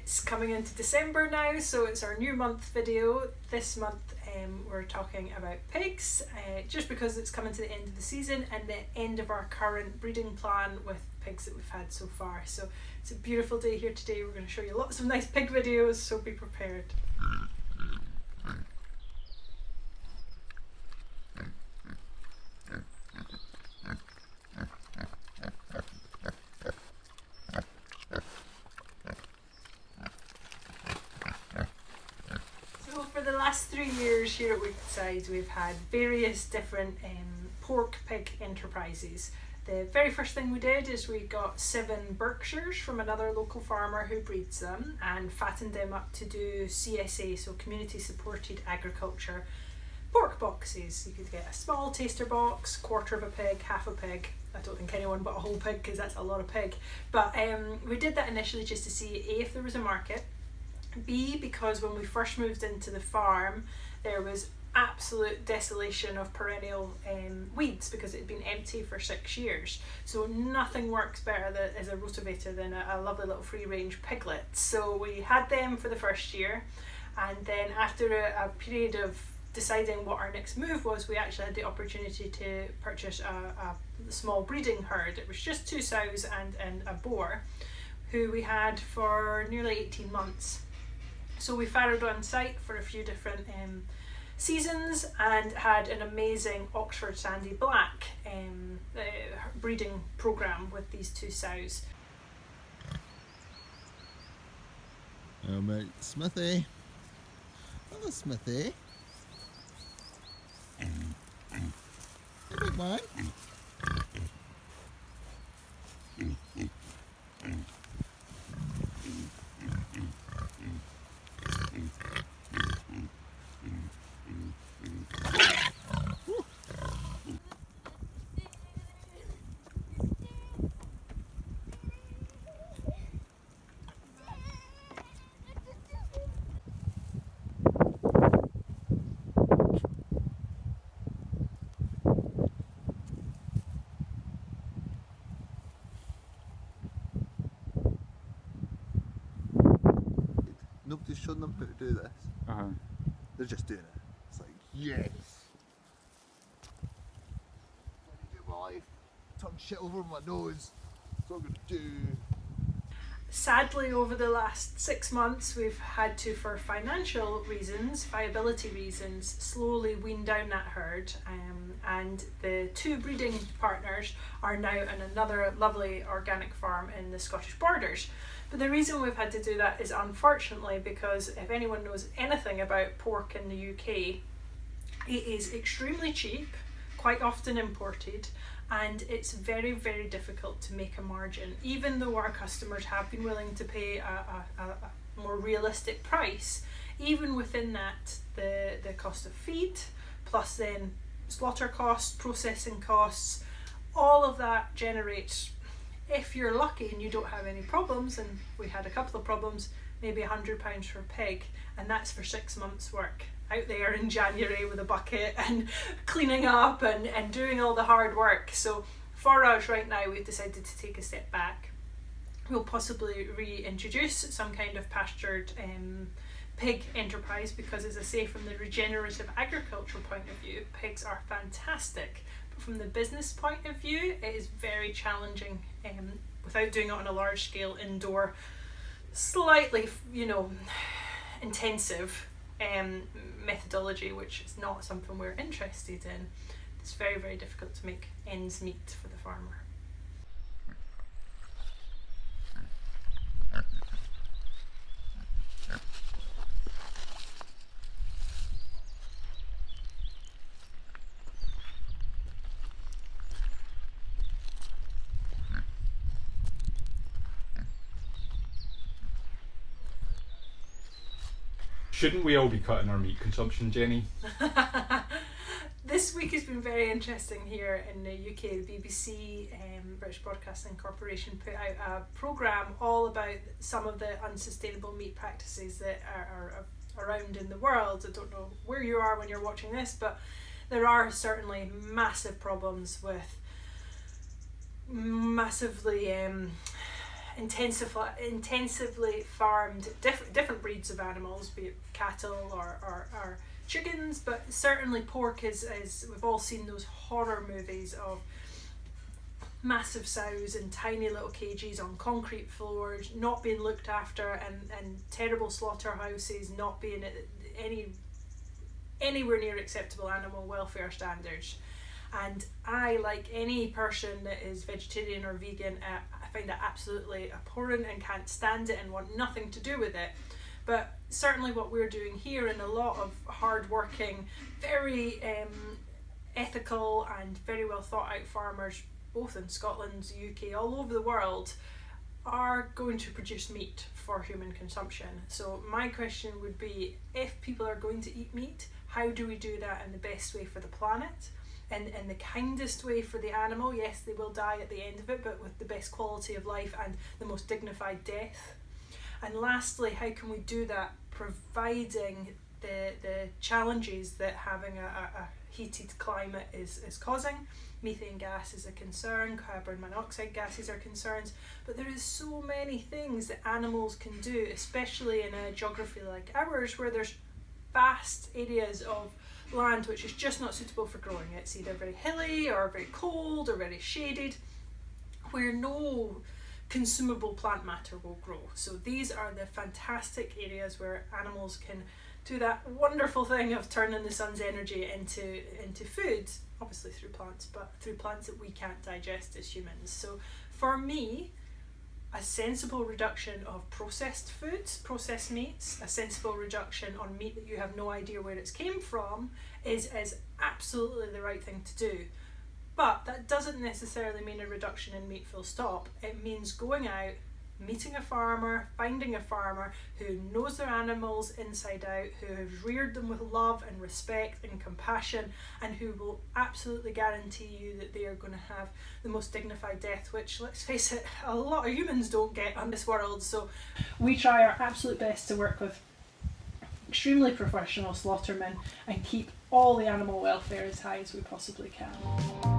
It's coming into December now, so it's our new month video. This month we're talking about pigs, just because it's coming to the end of the season and the end of our current breeding plan with pigs that we've had so far. So it's a beautiful day here today. We're going to show you lots of nice pig videos, so be prepared. For the last 3 years here at Woodside, we've had various different pork pig enterprises. The very first thing we did is we got 7 Berkshires from another local farmer who breeds them and fattened them up to do CSA, so community supported agriculture pork boxes. You could get a small taster box, quarter of a pig, half a pig. I don't think anyone bought a whole pig because that's a lot of pig. But we did that initially just to see A, if there was a market, B, because when we first moved into the farm there was absolute desolation of perennial weeds because it had been empty for 6 years. So nothing works better as a rotavator than a lovely little free range piglet. So we had them for the first year, and then after a period of deciding what our next move was, we actually had the opportunity to purchase a small breeding herd. It was just 2 sows and a boar who we had for nearly 18 months. So we farrowed on site for a few different seasons and had an amazing Oxford Sandy Black breeding programme with these 2 sows. Oh mate, Smithy. Hello Smithy. Hey big man. Nobody's shown them how to do this. They're just doing it. It's like, yes! What do you do my life? Turn shit over my nose. That's what I'm gonna do. Sadly, over the last 6 months, we've had to, for financial reasons, viability reasons, slowly wean down that herd, and the 2 breeding partners are now in another lovely organic farm in the Scottish borders. But the reason we've had to do that is unfortunately because if anyone knows anything about pork in the UK, it is extremely cheap, quite often imported, and it's very, very difficult to make a margin. Even though our customers have been willing to pay a more realistic price, even within that, the cost of feed, plus then slaughter costs, processing costs, all of that generates, if you're lucky and you don't have any problems, and we had a couple of problems, maybe £100 for a pig, and that's for 6 months work out there in January with a bucket and cleaning up and doing all the hard work. So for us right now, we've decided to take a step back. We'll possibly reintroduce some kind of pastured pig enterprise because, as I say, from the regenerative agricultural point of view, pigs are fantastic. But from the business point of view, it is very challenging without doing it on a large scale, indoor, slightly, intensive methodology, which is not something we're interested in. It's very, very difficult to make ends meet for the farmer. Shouldn't we all be cutting our meat consumption, Jenny? This week has been very interesting here in the UK. The BBC, British Broadcasting Corporation, put out a programme all about some of the unsustainable meat practices that are around in the world. I don't know where you are when you're watching this, but there are certainly massive problems with massively intensively farmed different breeds of animals, be it cattle or chickens, but certainly pork is we've all seen those horror movies of massive sows in tiny little cages on concrete floors, not being looked after, and terrible slaughterhouses not being anywhere near acceptable animal welfare standards. And I, like any person that is vegetarian or vegan, I find that absolutely abhorrent and can't stand it and want nothing to do with it. But certainly what we're doing here, and a lot of hard-working, very ethical and very well thought out farmers, both in Scotland, the UK, all over the world, are going to produce meat for human consumption. So my question would be, if people are going to eat meat, how do we do that in the best way for the planet? And in the kindest way for the animal? Yes, they will die at the end of it, but with the best quality of life and the most dignified death. And lastly, how can we do that providing the challenges that having a heated climate is causing? Methane gas is a concern, carbon monoxide gases are concerns, but there is so many things that animals can do, especially in a geography like ours, where there's vast areas of land which is just not suitable for growing. It's either very hilly or very cold or very shaded, where no consumable plant matter will grow. So these are the fantastic areas where animals can do that wonderful thing of turning the sun's energy into food, obviously through plants, but through plants that we can't digest as humans. So for me, a sensible reduction of processed foods, processed meats, a sensible reduction on meat that you have no idea where it's came from is absolutely the right thing to do. But that doesn't necessarily mean a reduction in meat full stop. It means going out, meeting a farmer, finding a farmer who knows their animals inside out, who has reared them with love and respect and compassion, and who will absolutely guarantee you that they are going to have the most dignified death, which, let's face it, a lot of humans don't get on this world. So we try our absolute best to work with extremely professional slaughtermen and keep all the animal welfare as high as we possibly can.